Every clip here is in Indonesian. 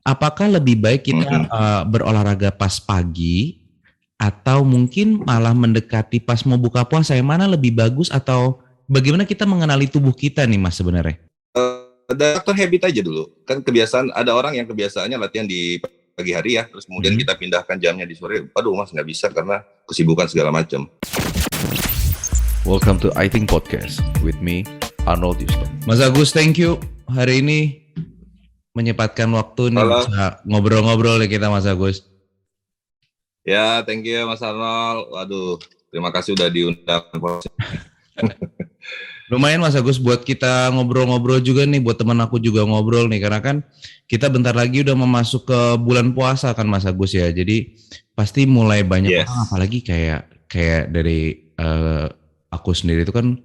apakah lebih baik kita berolahraga pas pagi atau mungkin malah mendekati pas mau buka puasa, yang mana lebih bagus atau bagaimana kita mengenali tubuh kita nih Mas sebenarnya? Ada faktor habit aja dulu. Kan kebiasaan, ada orang yang kebiasaannya latihan di pagi hari ya, terus kemudian kita pindahkan jamnya di sore. Aduh Mas, nggak bisa karena kesibukan segala macam. Welcome to I Think Podcast with me, Arnold Yusuf. Mas Agus, thank you hari ini menyempatkan waktu nih bisa ngobrol-ngobrol nih kita Mas Agus. Ya, thank you Mas Arnold. Waduh, terima kasih udah diundang. Lumayan Mas Agus buat kita ngobrol-ngobrol juga nih, buat teman aku juga ngobrol nih, karena kan kita bentar lagi udah memasuk ke bulan puasa kan Mas Agus ya. Jadi pasti mulai banyak orang, apalagi kayak dari aku sendiri itu kan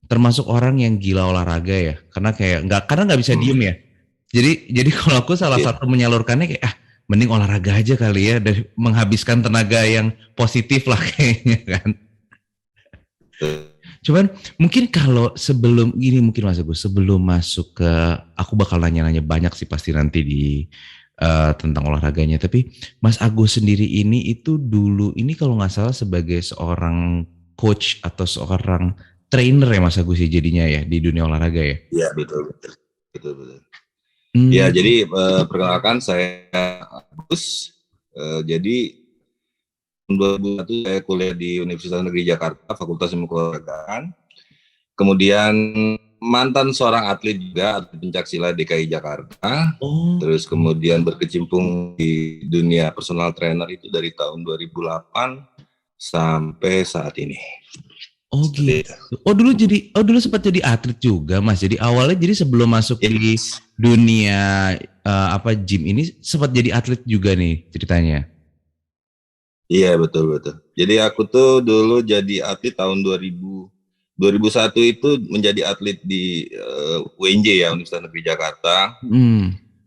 termasuk orang yang gila olahraga ya, karena nggak bisa diem ya. Jadi kalau aku salah satu menyalurkannya kayak mending olahraga aja kali ya, dari menghabiskan tenaga yang positif lah kayaknya kan. Cuman mungkin kalau sebelum ini mungkin Mas Agus, sebelum masuk ke, aku bakal nanya-nanya banyak sih pasti nanti di tentang olahraganya. Tapi Mas Agus sendiri ini itu dulu ini kalau nggak salah sebagai seorang coach atau seorang trainer ya Mas Agus ya jadinya ya di dunia olahraga ya? Iya betul. Ya jadi perkenalkan saya Agus. Jadi 2001 saya kuliah di Universitas Negeri Jakarta, Fakultas Ilmu Keolahragaan. Kemudian mantan seorang atlet juga, atlet pencaksilat DKI Jakarta. Terus kemudian berkecimpung di dunia personal trainer itu dari tahun 2008 sampai saat ini. Oh gitu. Dulu sempat jadi atlet juga Mas. Jadi awalnya sebelum masuk di dunia gym ini sempat jadi atlet juga nih ceritanya. Iya betul. Jadi aku tuh dulu jadi atlet tahun 2001 itu menjadi atlet di UNJ ya, Universitas Negeri Jakarta.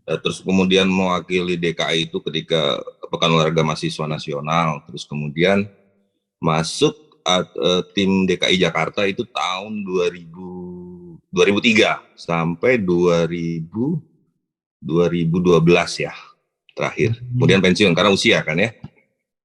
Terus kemudian mewakili DKI itu ketika Pekan Olahraga Mahasiswa Nasional. Terus kemudian masuk tim DKI Jakarta itu tahun 2003 sampai 2012 ya terakhir. Kemudian pensiun karena usia kan ya.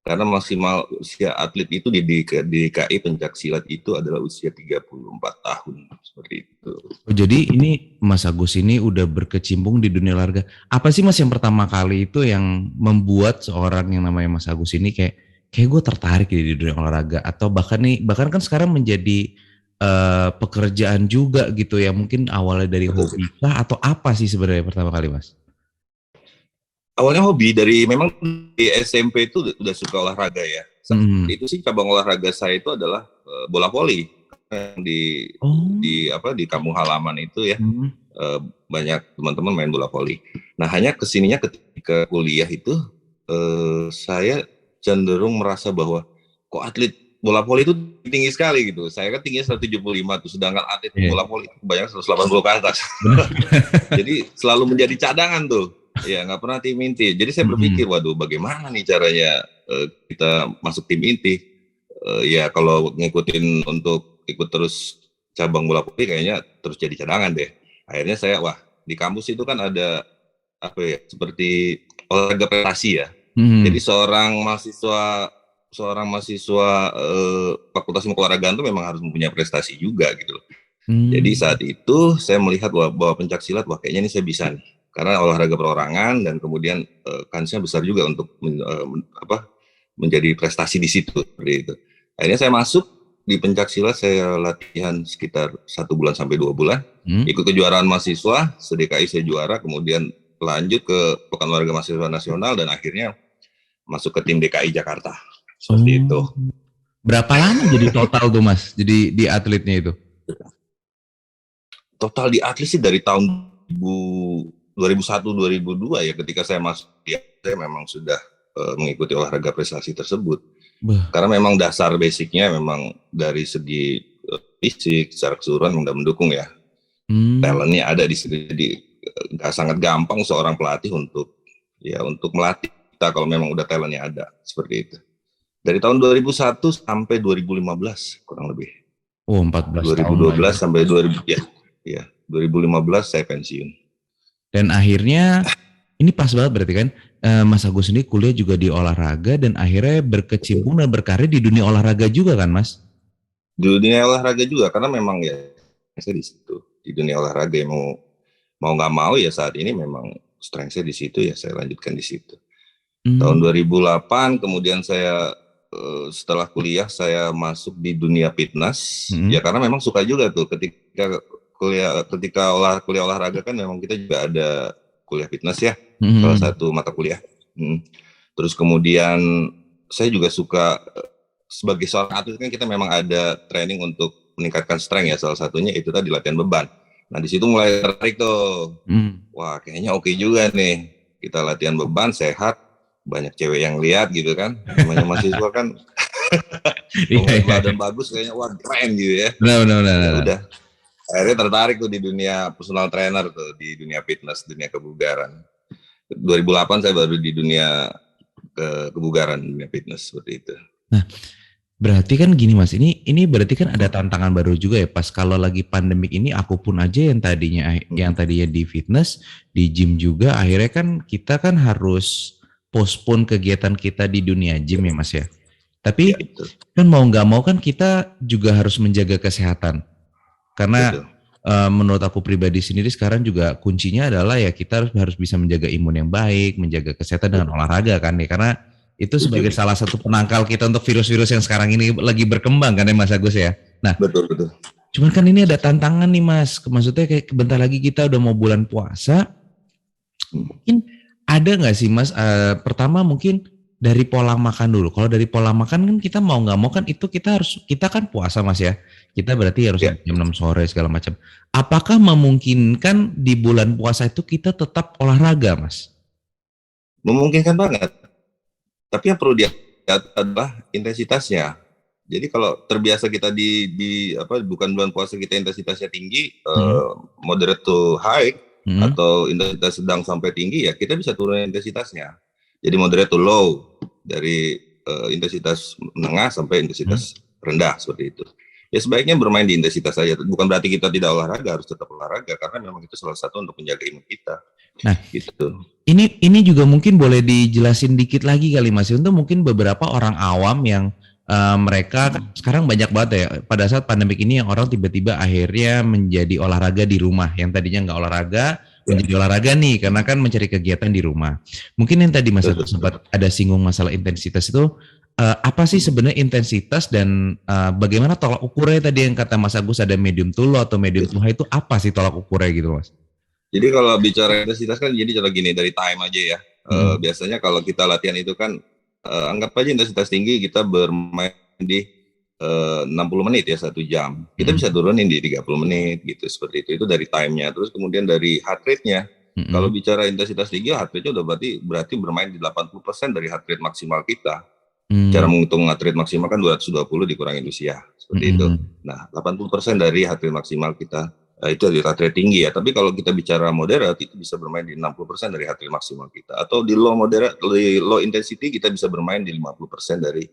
Karena maksimal usia atlet itu di DKI pencaksilat itu adalah usia 34 tahun seperti itu. Oh, jadi ini Mas Agus ini udah berkecimpung di dunia olahraga. Apa sih Mas yang pertama kali itu yang membuat seorang yang namanya Mas Agus ini kayak gue tertarik di dunia olahraga, atau bahkan kan sekarang menjadi pekerjaan juga gitu ya, mungkin awalnya dari hobi kah atau apa sih sebenarnya pertama kali Mas? Awalnya hobi, memang di SMP itu udah suka olahraga ya. Itu sih cabang olahraga saya itu adalah bola voli di kampung halaman itu ya. Banyak teman-teman main bola voli. Nah hanya kesininya ketika kuliah itu saya cenderung merasa bahwa kok atlet bola voli itu tinggi sekali gitu. Saya kan tingginya 175 tuh, sedangkan atlet bola voli itu banyak 180 ke atas. Jadi selalu menjadi cadangan tuh. Ya nggak pernah tim inti. Jadi saya berpikir, waduh bagaimana nih caranya kita masuk tim inti. Ya kalau ngikutin untuk ikut terus cabang bola voli kayaknya terus jadi cadangan deh. Akhirnya saya di kampus itu kan ada seperti olahraga prestasi ya. Jadi seorang mahasiswa Fakultas Ilmu Keolahragaan itu memang harus mempunyai prestasi juga gitu loh. Jadi saat itu saya melihat bahwa pencaksilat kayaknya ini saya bisa nih. Karena olahraga perorangan dan kemudian kansnya besar juga untuk menjadi prestasi di situ seperti itu. Akhirnya saya masuk di pencaksilat, saya latihan sekitar 1 bulan sampai 2 bulan. Ikut kejuaraan mahasiswa, se-DKI saya juara, kemudian lanjut ke Pekan Olahraga Mahasiswa Nasional dan akhirnya masuk ke tim DKI Jakarta. Seperti itu. Berapa lama jadi total tuh Mas, jadi di atletnya itu? Total di atlet sih dari tahun 2001-2002 ya, ketika saya masuk saya memang sudah mengikuti olahraga prestasi tersebut. Karena memang dasar basicnya memang dari segi fisik secara keseluruhan sudah mendukung ya. Talentnya ada di sini, jadi sangat gampang seorang pelatih untuk melatih kita kalau memang udah talentnya ada seperti itu. Dari tahun 2001 sampai 2015 kurang lebih. 14 2012 tahun sampai 2000 ya. 2015 saya pensiun. Dan akhirnya ini pas banget berarti kan Mas Agus sendiri kuliah juga di olahraga dan akhirnya berkecimpung dan berkarir di dunia olahraga juga kan Mas? Di dunia olahraga juga karena memang ya saya di situ di dunia olahraga yang mau nggak mau ya saat ini memang strength saya di situ ya saya lanjutkan di situ. Tahun 2008 kemudian saya setelah kuliah saya masuk di dunia fitness ya karena memang suka juga tuh ketika kuliah olahraga kan memang kita juga ada kuliah fitness ya salah satu mata kuliah. Terus kemudian saya juga suka sebagai seorang atlet kan kita memang ada training untuk meningkatkan strength ya salah satunya itu tadi latihan beban. Nah di situ mulai tertarik tuh, wah kayaknya oke juga nih kita latihan beban sehat, banyak cewek yang lihat gitu kan, namanya mahasiswa kan, badan bagus kayaknya wah keren gitu ya. Benar. Ya udah, akhirnya tertarik tuh di dunia personal trainer tuh di dunia fitness, dunia kebugaran. 2008 saya baru di dunia kebugaran, dunia fitness seperti itu. Nah, berarti kan gini Mas, ini berarti kan ada tantangan baru juga ya pas kalau lagi pandemik ini aku pun aja yang tadinya di fitness, di gym juga akhirnya kan kita kan harus postpone kegiatan kita di dunia gym ya Mas ya. Tapi ya, kan mau nggak mau kan kita juga harus menjaga kesehatan. Karena menurut aku pribadi sendiri sekarang juga kuncinya adalah ya kita harus bisa menjaga imun yang baik, menjaga kesehatan dengan olahraga kan ya karena itu sebagai salah satu penangkal kita untuk virus-virus yang sekarang ini lagi berkembang kan ya Mas Agus ya. Nah, betul. Cuman kan ini ada tantangan nih Mas. Maksudnya kayak bentar lagi kita udah mau bulan puasa. Mungkin ada nggak sih Mas? Pertama mungkin dari pola makan dulu. Kalau dari pola makan kan kita mau nggak mau kan itu kita kan puasa Mas ya. Kita berarti harus jam 6 sore segala macam. Apakah memungkinkan di bulan puasa itu kita tetap olahraga Mas? Memungkinkan banget. Tapi yang perlu dilihat adalah intensitasnya. Jadi kalau terbiasa kita bukan bulan puasa kita intensitasnya tinggi, moderate to high, atau intensitas sedang sampai tinggi ya kita bisa turun intensitasnya. Jadi moderate to low dari intensitas menengah sampai intensitas rendah seperti itu. Ya sebaiknya bermain di intensitas saja. Bukan berarti kita tidak olahraga, harus tetap olahraga karena memang itu salah satu untuk menjaga imun kita. Nah, gitu. Ini juga mungkin boleh dijelasin dikit lagi kali Mas untuk mungkin beberapa orang awam yang mereka sekarang banyak banget ya pada saat pandemik ini yang orang tiba-tiba akhirnya menjadi olahraga di rumah yang tadinya nggak olahraga menjadi olahraga nih karena kan mencari kegiatan di rumah. Mungkin yang tadi Mas sempat ada singgung masalah intensitas itu apa sih sebenarnya intensitas dan bagaimana tolak ukurnya tadi yang kata Mas Agus ada medium to low atau medium to high itu apa sih tolak ukurnya gitu Mas? Jadi kalau bicara intensitas kan jadi contoh gini dari time aja ya. Biasanya kalau kita latihan itu kan anggap aja intensitas tinggi kita bermain di 60 menit ya 1 jam. Kita bisa turunin di 30 menit gitu seperti itu. Itu dari time-nya. Terus kemudian dari heart rate-nya. Kalau bicara intensitas tinggi heart rate-nya udah berarti bermain di 80% dari heart rate maksimal kita. Cara menghitung heart rate maksimal kan 220 dikurangin usia seperti itu. Nah, 80% dari heart rate maksimal kita itu dari heart rate tinggi ya. Tapi kalau kita bicara moderate itu bisa bermain di 60% dari heart rate maksimal kita. Atau di low intensity kita bisa bermain di 50% dari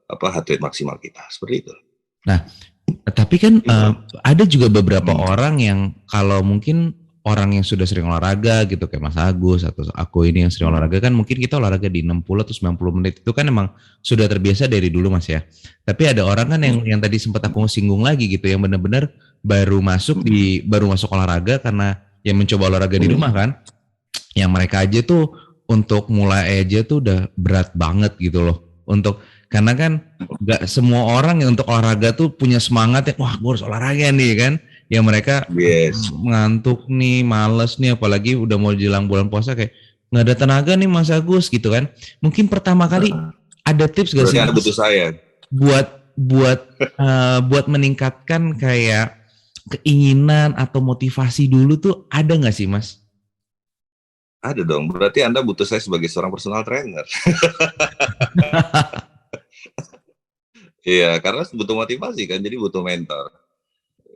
heart rate maksimal kita. Seperti itu. Nah, tapi kan ada juga beberapa orang yang kalau mungkin orang yang sudah sering olahraga gitu kayak Mas Agus atau aku ini yang sering olahraga kan mungkin kita olahraga di 60 atau 90 menit itu kan emang sudah terbiasa dari dulu Mas ya. Tapi ada orang kan yang tadi sempat aku singgung lagi gitu yang benar-benar baru masuk olahraga karena yang mencoba olahraga di rumah kan. Yang mereka aja tuh untuk mulai aja tuh udah berat banget gitu loh. Karena kan nggak semua orang yang untuk olahraga tuh punya semangat ya, wah gue harus olahraga nih kan. Ya mereka ngantuk nih, males nih, apalagi udah mau jelang bulan puasa kayak nggak ada tenaga nih Mas Agus gitu kan. Mungkin pertama kali ada tips gak sih butuh saya buat meningkatkan kayak keinginan atau motivasi dulu tuh ada nggak sih Mas? Ada dong, berarti Anda butuh saya sebagai seorang personal trainer. Iya, karena butuh motivasi kan, jadi butuh mentor.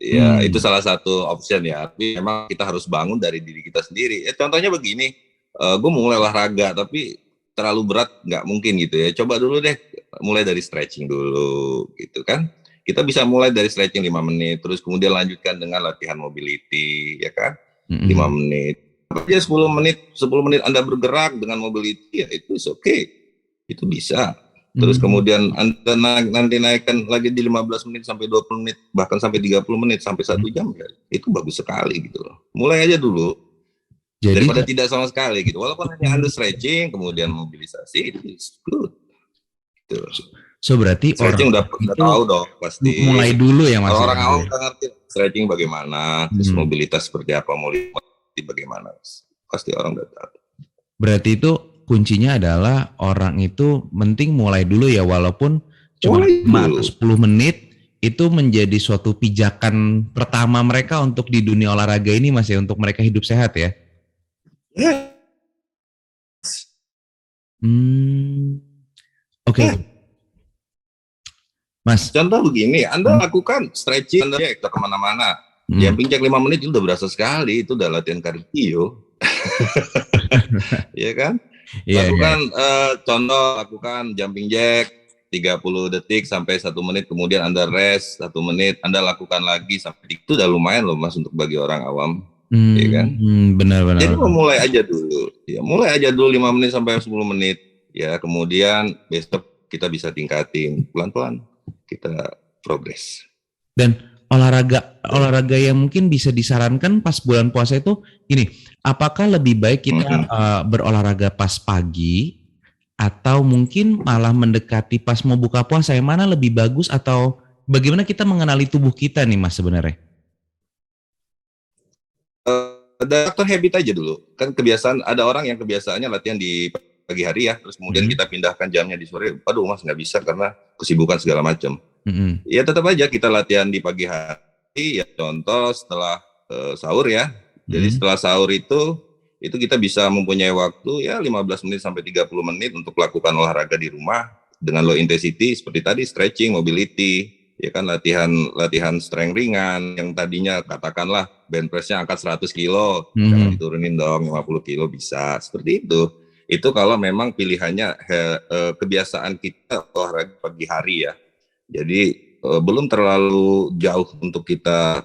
Ya, itu salah satu option ya. Tapi memang kita harus bangun dari diri kita sendiri. Contohnya begini, gue mulai olahraga tapi terlalu berat nggak mungkin gitu ya. Coba dulu deh, mulai dari stretching dulu gitu kan. Kita bisa mulai dari stretching 5 menit, terus kemudian lanjutkan dengan latihan mobility, ya kan, 5 menit. aja 10 menit Anda bergerak dengan mobility, ya itu oke. Itu bisa. Terus kemudian Anda nanti naikkan lagi di 15 menit sampai 20 menit, bahkan sampai 30 menit sampai 1 jam, ya itu bagus sekali gitu loh. Mulai aja dulu. Jadi, daripada tidak sama sekali gitu. Walaupun hanya Anda stretching, kemudian mobilisasi, itu good. Gitu. So berarti stretching udah tahu dong pasti. Mulai dulu ya Mas. Orang awam udah ngerti stretching bagaimana, terus mobilitas seperti apa, mobilitas bagaimana. Pasti orang udah tahu. Berarti itu kuncinya adalah orang itu penting mulai dulu ya, walaupun cuma 5 atau 10 menit itu menjadi suatu pijakan pertama mereka untuk di dunia olahraga ini Mas ya, untuk mereka hidup sehat ya. Oke. Mas. Contoh begini, Anda lakukan stretching, Anda ke kemana-mana. Jumping jack 5 menit itu udah berasa sekali, itu udah latihan kardio. Iya kan? Lakukan contoh, lakukan jumping jack 30 detik sampai 1 menit, kemudian Anda rest 1 menit, Anda lakukan lagi sampai itu udah lumayan loh Mas untuk bagi orang awam. Ya kan? Benar-benar. Jadi mulai aja dulu. Ya, mulai aja dulu 5 menit sampai 10 menit. Ya, kemudian besok kita bisa tingkatin pelan-pelan. Kita progres. Dan olahraga yang mungkin bisa disarankan pas bulan puasa itu ini, apakah lebih baik kita berolahraga pas pagi atau mungkin malah mendekati pas mau buka puasa, yang mana lebih bagus, atau bagaimana kita mengenali tubuh kita nih Mas sebenarnya? Ada faktor habit aja dulu. Kan kebiasaan, ada orang yang kebiasaannya latihan di pagi hari ya, terus kemudian kita pindahkan jamnya di sore. Aduh Mas nggak bisa karena kesibukan segala macam. Ya tetap aja kita latihan di pagi hari ya, contoh setelah sahur ya. Jadi setelah sahur itu kita bisa mempunyai waktu ya 15 menit sampai 30 menit untuk lakukan olahraga di rumah dengan low intensity seperti tadi, stretching, mobility, ya kan, latihan strength ringan yang tadinya katakanlah bench press-nya angkat 100 kilo, jangan diturunin dong 50 kilo bisa, seperti itu. Itu kalau memang pilihannya kebiasaan kita olahraga pagi hari ya. Jadi belum terlalu jauh untuk kita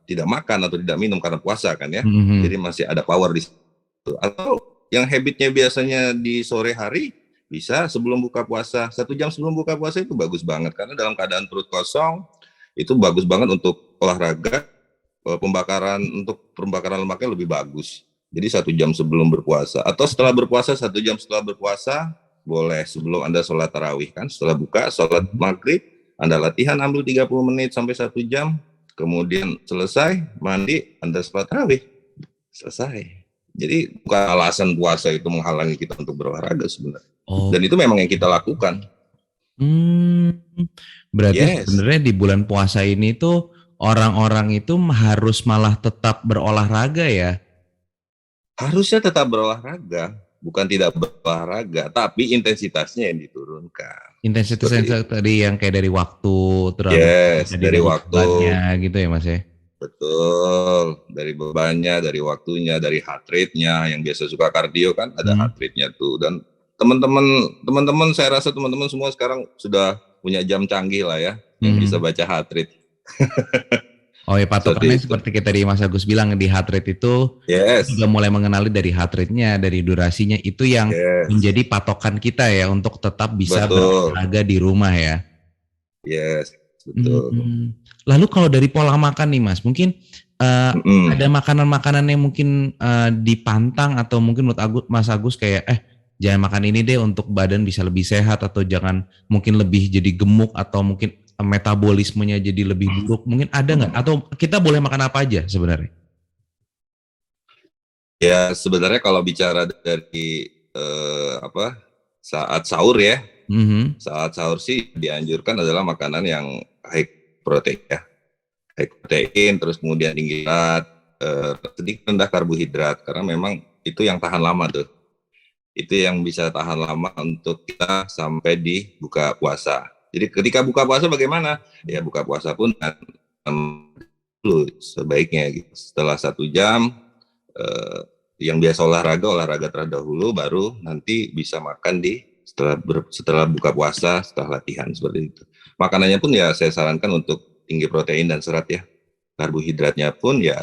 tidak makan atau tidak minum karena puasa kan ya. Jadi masih ada power di situ. Atau yang habitnya biasanya di sore hari, bisa sebelum buka puasa, 1 jam sebelum buka puasa itu bagus banget karena dalam keadaan perut kosong itu bagus banget untuk olahraga, pembakaran lemaknya lebih bagus. Jadi 1 jam sebelum berpuasa atau setelah berpuasa, 1 jam setelah berpuasa boleh, sebelum Anda sholat tarawih kan, setelah buka sholat maghrib Anda latihan ambil 30 menit sampai 1 jam, kemudian selesai mandi Anda sholat tarawih, selesai. Jadi bukan alasan puasa itu menghalangi kita untuk berolahraga sebenarnya. Dan itu memang yang kita lakukan. Berarti sebenarnya di bulan puasa ini tuh orang-orang itu harus malah tetap berolahraga ya? Harusnya tetap berolahraga, bukan tidak berolahraga, tapi intensitasnya yang diturunkan. Intensitasnya tadi yang kayak dari waktu, terus dari waktunya gitu ya Mas ya? Betul, dari bebannya, dari waktunya, dari heart rate-nya, yang biasa suka kardio kan ada heart rate-nya tuh. Dan teman-teman saya rasa teman-teman semua sekarang sudah punya jam canggih lah ya, yang bisa baca heart rate. Oh ya, patokannya seperti kita tadi Mas Agus bilang, di heart rate itu sudah mulai mengenali dari heart rate-nya, dari durasinya, itu yang menjadi patokan kita ya untuk tetap bisa berolahraga di rumah ya. Betul. Lalu kalau dari pola makan nih Mas, mungkin ada makanan-makanan yang mungkin dipantang atau mungkin menurut Mas Agus kayak jangan makan ini deh untuk badan bisa lebih sehat, atau jangan mungkin lebih jadi gemuk, atau mungkin metabolismenya jadi lebih buruk, mungkin ada nggak? Atau kita boleh makan apa aja sebenarnya? Ya sebenarnya kalau bicara dari saat sahur ya, saat sahur sih dianjurkan adalah makanan yang high protein ya, high protein, terus kemudian tinggi serat, sedikit rendah karbohidrat, karena memang itu yang tahan lama tuh, itu yang bisa tahan lama untuk kita sampai di buka puasa. Jadi ketika buka puasa bagaimana? Ya buka puasa pun dulu sebaiknya gitu. Setelah 1 jam yang biasa olahraga terdahulu, baru nanti bisa makan setelah buka puasa, setelah latihan seperti itu. Makanannya pun ya saya sarankan untuk tinggi protein dan serat ya. Karbohidratnya pun ya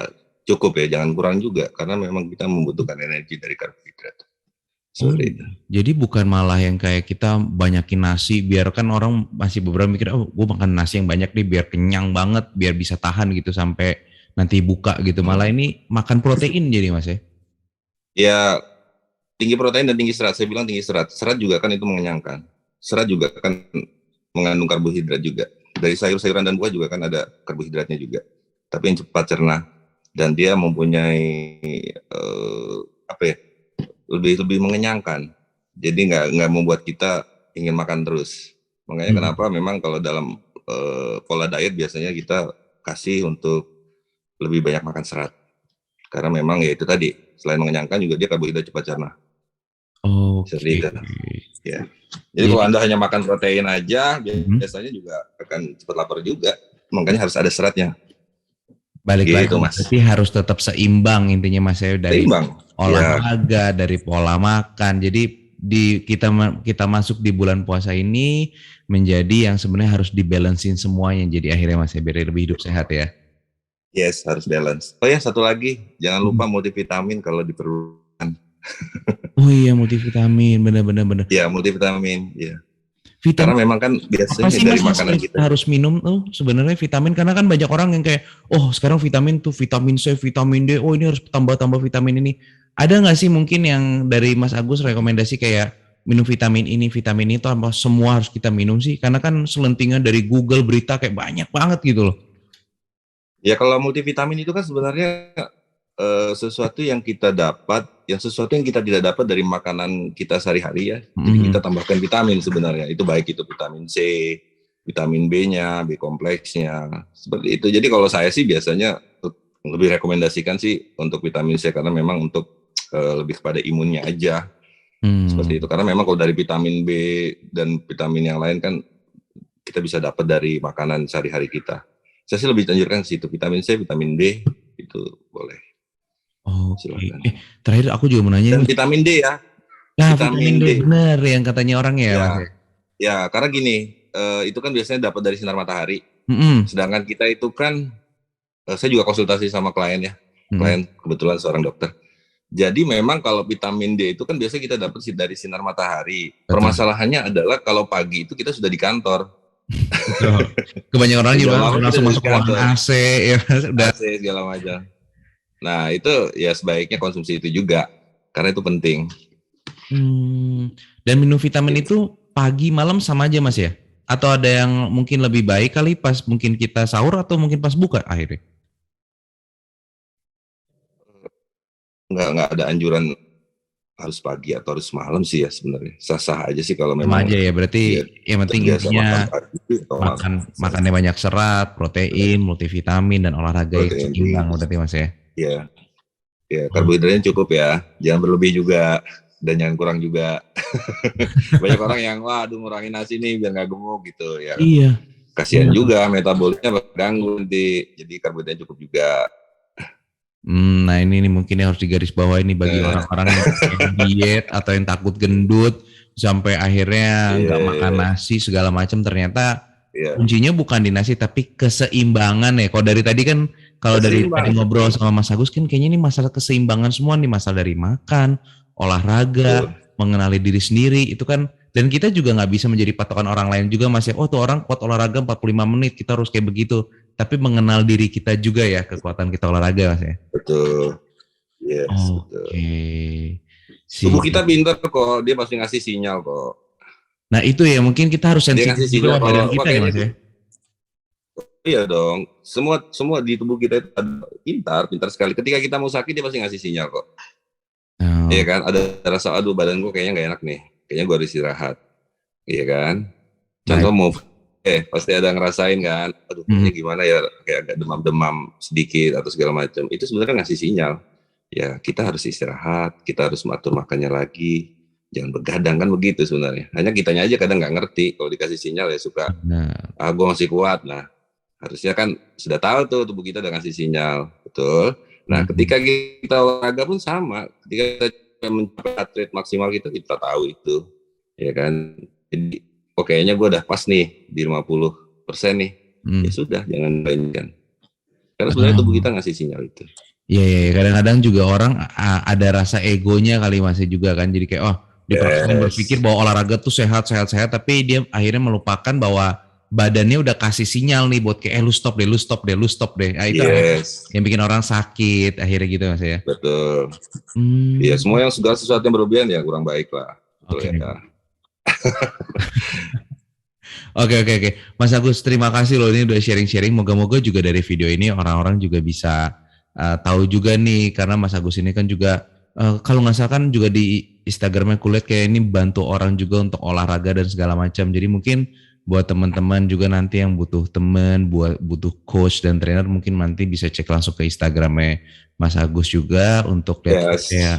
cukup ya, jangan kurang juga karena memang kita membutuhkan energi dari karbohidrat. Jadi bukan malah yang kayak kita banyakin nasi, biar kan orang masih beberapa mikir, oh gue makan nasi yang banyak nih biar kenyang banget, biar bisa tahan gitu sampai nanti buka gitu. Malah ini makan protein jadi mas ya? Ya tinggi protein dan tinggi serat. Saya bilang tinggi serat. Serat juga kan itu mengenyangkan. Serat juga kan mengandung karbohidrat juga. Dari sayur-sayuran dan buah juga kan ada karbohidratnya juga. Tapi yang cepat cerna dan dia mempunyai lebih mengenyangkan. Jadi nggak membuat kita ingin makan terus. Makanya kenapa memang kalau dalam pola diet biasanya kita kasih untuk lebih banyak makan serat. Karena memang ya itu tadi, selain mengenyangkan juga dia karbohidrat cepat cerna. Seperti itu. Ya. Jadi kalau Anda hanya makan protein aja, biasanya juga akan cepat lapar juga. Makanya harus ada seratnya. Balik gitu, lagi, Mas. Berarti harus tetap seimbang intinya Mas ya, dari olahraga, dari pola makan. Jadi kita masuk di bulan puasa ini menjadi yang sebenarnya harus dibalancein semuanya. Jadi akhirnya Mas ya biar lebih hidup sehat ya. Yes, harus balance. Oh ya, satu lagi, jangan lupa multivitamin kalau diperlukan. Oh iya, multivitamin, benar. Ya, multivitamin, ya. Karena memang kan biasanya dari makanan kita harus minum tuh sebenarnya vitamin, karena kan banyak orang yang kayak, oh sekarang vitamin tuh vitamin C, vitamin D, oh ini harus tambah vitamin ini. Ada nggak sih mungkin yang dari Mas Agus rekomendasi kayak minum vitamin ini itu apa semua harus kita minum sih? Karena kan selentingan dari Google berita kayak banyak banget gitu loh. Ya kalau multivitamin itu kan sebenarnya sesuatu yang kita dapat, sesuatu yang kita tidak dapat dari makanan kita sehari-hari ya. Jadi kita tambahkan vitamin sebenarnya. Itu baik itu vitamin C, vitamin B-nya, B kompleksnya, seperti itu. Jadi kalau saya sih biasanya lebih rekomendasikan sih untuk vitamin C karena memang untuk lebih kepada imunnya aja. Seperti itu. Karena memang kalau dari vitamin B dan vitamin yang lain kan kita bisa dapat dari makanan sehari-hari kita. Saya sih lebih anjurkan situ vitamin C, vitamin D itu boleh. Oh, silakan. Terakhir aku juga mau nanya. Dan vitamin D ya. Nah, vitamin D benar yang katanya orang ya. Ya, karena gini, itu kan biasanya dapat dari sinar matahari. Sedangkan kita itu kan, saya juga konsultasi sama klien ya. Klien kebetulan seorang dokter. Jadi memang kalau vitamin D itu kan biasanya kita dapat dari sinar matahari. Betul. Permasalahannya adalah kalau pagi itu kita sudah di kantor. Kebanyakan orang juga langsung masuk ruangan AC ya, udah AC segala macam. Nah itu ya sebaiknya konsumsi itu juga karena itu penting. Dan minum vitamin itu pagi malam sama aja Mas ya? Atau ada yang mungkin lebih baik kali pas mungkin kita sahur atau mungkin pas buka akhirnya? Nggak ada anjuran harus pagi atau harus malam sih ya sebenarnya. Sah-sah aja sih kalau memang. Sama aja ya, berarti yang penting intinya makannya banyak serat, protein, multivitamin dan olahraga yang seimbang berarti Mas ya. Iya. Ya, karbohidratnya cukup ya. Jangan berlebih juga dan jangan kurang juga. Banyak orang yang waduh ngurangin nasi nih biar nggak gemuk gitu ya. Iya. Kasihan juga metabolisnya terganggu nanti. Jadi karbohidratnya cukup juga. Nah ini mungkin yang harus digarisbawahi ini bagi orang-orang yang diet atau yang takut gendut sampai akhirnya nggak makan nasi segala macam. Ternyata kuncinya bukan di nasi tapi keseimbangan ya. Kalau dari tadi kan dari tadi ngobrol sama Mas Agus kan kayaknya ini masalah keseimbangan semua nih, masalah dari makan, olahraga, mengenali diri sendiri itu kan. Dan kita juga nggak bisa menjadi patokan orang lain juga Mas ya. Oh tuh orang kuat olahraga 45 menit kita harus kayak begitu. Tapi mengenal diri kita juga ya, kekuatan kita olahraga Mas ya. Betul. Yes, betul. Tubuh kita pintar kok, dia pasti ngasih sinyal kok. Nah itu ya, mungkin kita harus sensitif juga badan kita ya Mas ya. Iya dong, semua di tubuh kita itu pintar sekali. Ketika kita mau sakit dia pasti ngasih sinyal kok. Iya kan, ada rasa aduh badan gue kayaknya nggak enak nih, kayaknya gue harus istirahat. Iya kan. Contoh mau pasti ada ngerasain kan, aduh kayaknya gimana ya, kayak agak demam-demam sedikit atau segala macam. Itu sebenarnya ngasih sinyal. Ya kita harus istirahat, kita harus mengatur makannya lagi, jangan begadang kan begitu sebenarnya. Hanya kitanya aja kadang nggak ngerti, kalau dikasih sinyal ya suka, gue masih kuat. Nah harusnya kan sudah tahu tuh tubuh kita udah ngasih sinyal, betul. Nah ketika kita olahraga pun sama, ketika kita mencapai heart rate maksimal kita tahu itu, ya kan. Jadi kayaknya gue udah pas nih di 50% nih. Ya sudah, jangan mainkan. Karena sebenarnya tubuh kita ngasih sinyal itu. Iya, kadang-kadang juga orang ada rasa egonya kali masih juga kan. Jadi kayak dia berpikir bahwa olahraga tuh sehat, tapi dia akhirnya melupakan bahwa badannya udah kasih sinyal nih buat kayak lu stop deh. Nah, itu yang bikin orang sakit akhirnya gitu Mas ya. Betul. Iya, semua segala sesuatu yang berlebihan ya kurang baik lah. Oke. Oke. Mas Agus, terima kasih loh ini udah sharing-sharing. Moga-moga juga dari video ini orang-orang juga bisa tahu juga nih, karena Mas Agus ini kan juga kalau nggak salah kan juga di Instagramnya kulihat kayak ini bantu orang juga untuk olahraga dan segala macam. Jadi mungkin buat teman-teman juga nanti yang butuh teman, butuh coach dan trainer, mungkin nanti bisa cek langsung ke Instagramnya Mas Agus juga untuk lihat kayak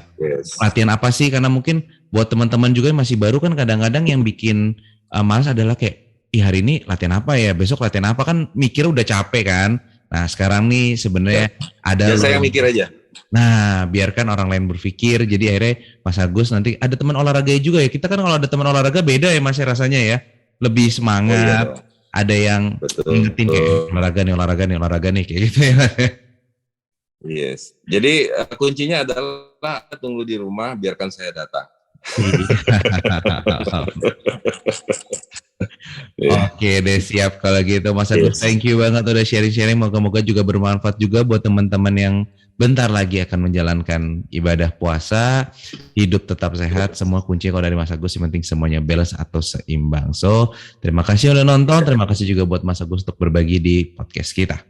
latihan apa sih, karena mungkin buat teman-teman juga yang masih baru kan kadang-kadang yang bikin malas adalah kayak hari ini latihan apa ya, besok latihan apa, kan mikir udah capek kan. Nah sekarang nih sebenarnya ada saya mikir aja. Nah biarkan orang lain berpikir, jadi akhirnya Mas Agus nanti ada teman olahraga juga ya. Kita kan kalau ada teman olahraga beda ya Mas rasanya ya, lebih semangat. Ada yang ingetin kayak olahraga nih kayak gitu ya. Yes. Jadi kuncinya adalah tunggu di rumah, biarkan saya datang. Oke deh, siap kalau gitu Mas Agus. Thank you banget udah sharing-sharing. Moga-moga juga bermanfaat juga buat teman-teman yang bentar lagi akan menjalankan ibadah puasa. Hidup tetap sehat. Semua kunci kalau dari Mas Agus, yang penting semuanya balance atau seimbang. So, terima kasih udah nonton. Terima kasih juga buat Mas Agus untuk berbagi di podcast kita.